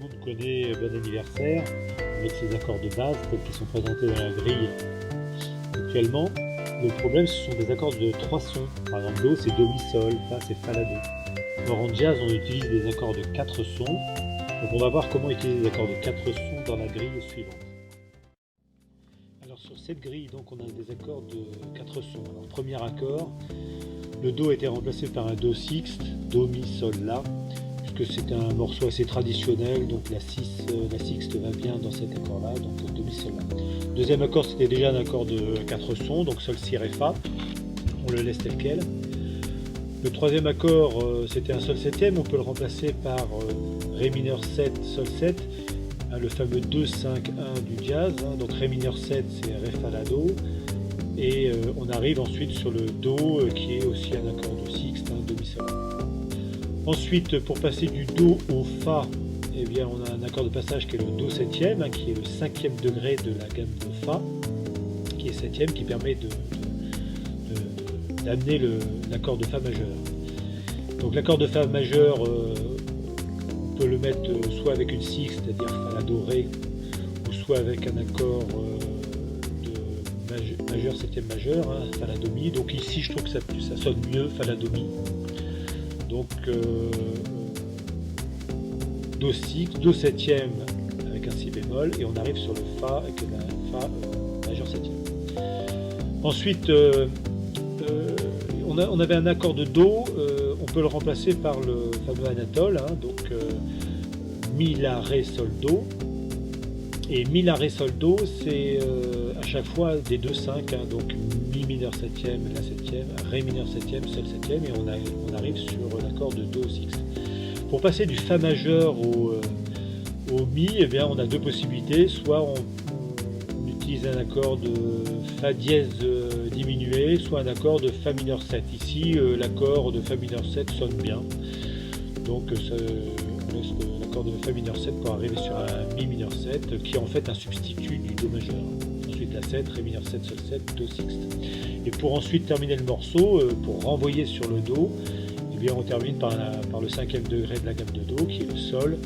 le monde connaît Bon anniversaire, avec ses accords de base tels qu'ils sont présentés dans la grille actuellement. Le problème, ce sont des accords de 3 sons. Par exemple, Do, c'est Do, Mi, Sol, Fa, c'est Fa, La, Do. Or, en jazz, on utilise des accords de 4 sons. Donc, on va voir comment utiliser les accords de 4 sons dans la grille suivante. Alors, sur cette grille, donc, on a des accords de 4 sons. Alors, premier accord, le Do a été remplacé par un Do sixte, Do, Mi, Sol, La, puisque c'est un morceau assez traditionnel, donc la sixte va bien dans cet accord-là, donc Do, Mi, Sol, La. Deuxième accord, c'était déjà un accord de 4 sons, donc Sol, Si, Ré, Fa. On le laisse tel quel. Le troisième accord, c'était un Sol septième, on peut le remplacer par Ré mineur 7, Sol 7, le fameux 2, 5, 1 du jazz. Donc Ré mineur 7, c'est Ré, Fa, La, Do. Et on arrive ensuite sur le Do, qui est aussi un accord de sixte, Do, Mi, Sol. Ensuite, pour passer du Do au Fa, eh bien, on a un accord de passage qui est le Do septième, qui est le 5e degré de la gamme de Fa, qui est septième, qui permet d'amener l'accord de Fa majeur. Donc l'accord de Fa majeur, on peut le mettre soit avec une sixte, c'est-à-dire Fa, La, Do, Ré, ou soit avec un accord de majeur, septième majeur, Fa, La, Do, Mi. Donc ici, je trouve que ça sonne mieux, Fa, La, Do, Mi. Donc Do sixte, Do septième avec un Si bémol, et on arrive sur le Fa avec la Fa majeur septième. Ensuite, on avait un accord de Do, on peut le remplacer par le fameux Anatole, donc Mi, La, Ré, Sol, Do. Et Mi, La, Ré, Sol, Do, c'est à chaque fois des 2-5, donc Mi mineur septième, La septième, Ré mineur septième, Sol septième, et on arrive sur l'accord de Do sixte. Pour passer du Fa majeur au Mi, eh bien, on a deux possibilités. Soit on utilise un accord de Fa dièse diminué, soit un accord de Fa mineur 7. Ici, l'accord de Fa mineur 7 sonne bien. Donc, on laisse l'accord de Fa mineur 7 pour arriver sur un Mi mineur 7, qui est en fait un substitut du Do majeur. Ensuite, la 7, Ré mineur 7, Sol 7, Do sixte. Et pour ensuite terminer le morceau, pour renvoyer sur le Do, on termine par le 5e degré de la gamme de Do, qui est le Sol,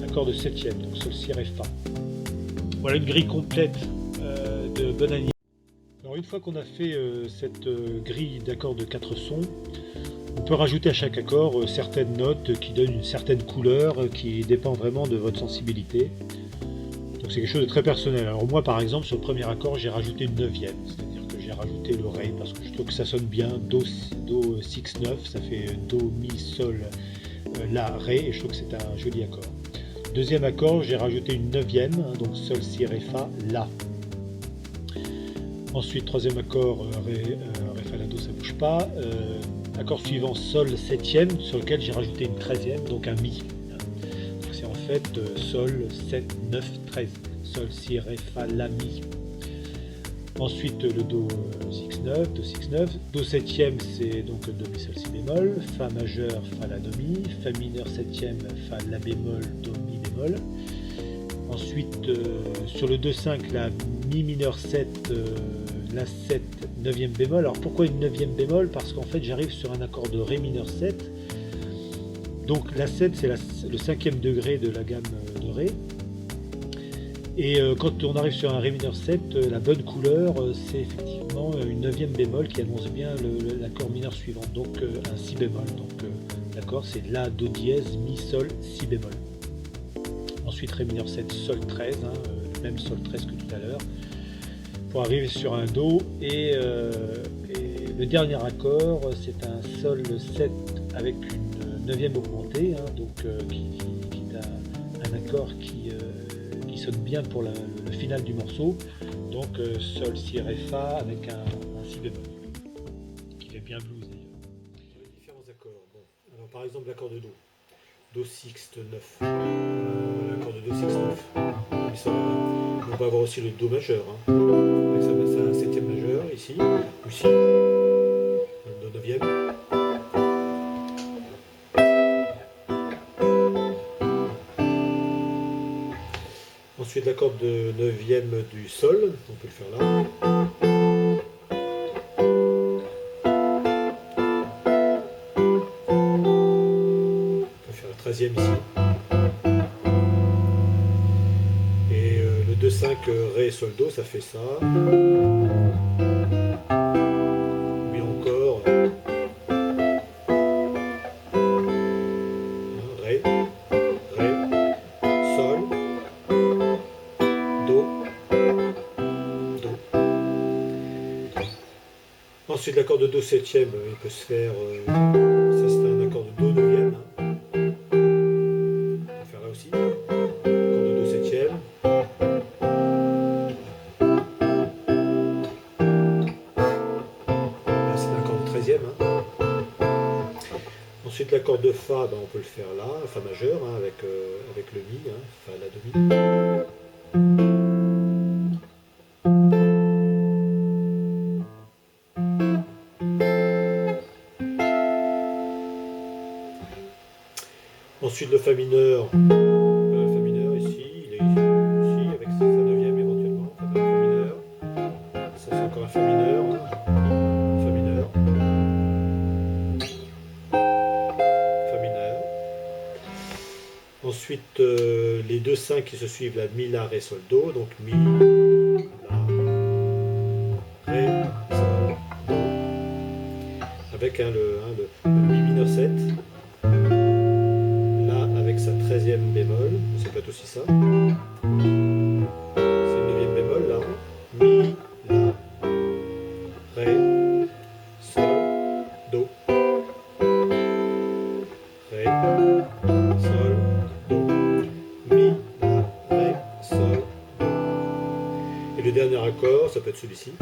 accord de 7e, donc Sol, Si, Ré, Fa. Voilà une grille complète de Bon anniversaire. Alors une fois qu'on a fait cette grille d'accords de 4 sons, on peut rajouter à chaque accord certaines notes qui donnent une certaine couleur qui dépend vraiment de votre sensibilité. Donc c'est quelque chose de très personnel. Alors moi par exemple sur le premier accord j'ai rajouté une 9e, c'est-à-dire que j'ai rajouté le Ré parce que je trouve que ça sonne bien, Do 6, 9, ça fait Do, Mi, Sol, La, Ré, et je trouve que c'est un joli accord. Deuxième accord, j'ai rajouté une 9e, donc Sol, Si, Ré, Fa, La. Ensuite, troisième accord, Ré, Fa, La, Do, ça bouge pas. Accord suivant, Sol 7e, sur lequel j'ai rajouté une 13e, donc un Mi. C'est en fait Sol, 7, 9, 13. Sol, Si, Ré, Fa, La, Mi. Ensuite le Do 6-9, Do 6-9, Do 7e c'est donc Do, Mi, Sol, Si bémol, Fa majeur, Fa, La, Do, Mi, Fa mineur 7e, Fa, La bémol, Do, Mi bémol. Ensuite sur le 2-5, la Mi mineur 7, La 7, 9e bémol. Alors pourquoi une 9e bémol? Parce qu'en fait j'arrive sur un accord de Ré mineur 7, donc la 7 c'est le 5e degré de la gamme de Ré. Et quand on arrive sur un Ré mineur 7, la bonne couleur, c'est effectivement une 9e bémol qui annonce bien l'accord mineur suivant, donc un Si bémol. Donc l'accord c'est La, Do dièse, Mi, Sol, Si bémol. Ensuite Ré mineur 7, Sol 13, le même Sol 13 que tout à l'heure, pour arriver sur un Do. Et le dernier accord, c'est un Sol 7 avec une 9e augmentée, donc qui est un accord qui sonne bien pour le final du morceau, donc Sol, Si, Ré, Fa avec un Si bémol qui fait bien blues d'ailleurs. Les différents accords, alors par exemple l'accord de Do, Do sixte 9, l'accord de Do sixte 9, on va avoir aussi le Do majeur, avec sa 7e majeur ici, ou Si, Do 9e. Ensuite l'accord de 9e du Sol, on peut le faire là. On peut faire la 13e ici. 5 Ré, Sol, Do, ça fait ça. Puis encore Ré, Ré, Sol, Do, Do. Ensuite l'accord de Do septième, il peut se faire, ça c'est un accord de Do neuvième. On va faire là aussi. Accord de Do septième. Ensuite l'accord de Fa, ben, on peut le faire là, Fa majeur, hein, avec le Mi, hein, Fa, La, Do, Mi. Ensuite le Fa mineur ici, il est ici, avec sa neuvième éventuellement, Fa mineur. Ça c'est encore un Fa mineur, hein. Fa mineur. Ensuite, les deux 5 qui se suivent, la Mi, La, Ré, Sol, Do. Donc Mi, La, Ré, Sol, Do. Avec le Mi mineur 7. Là, avec sa 13e bémol. Ça peut être aussi ça. C'est une 9e bémol, là. Mi, La, Ré, Sol, Do. Ré, Sol, Do, Mi, La, Ré, Sol, Do. Et le dernier accord, ça peut être celui-ci.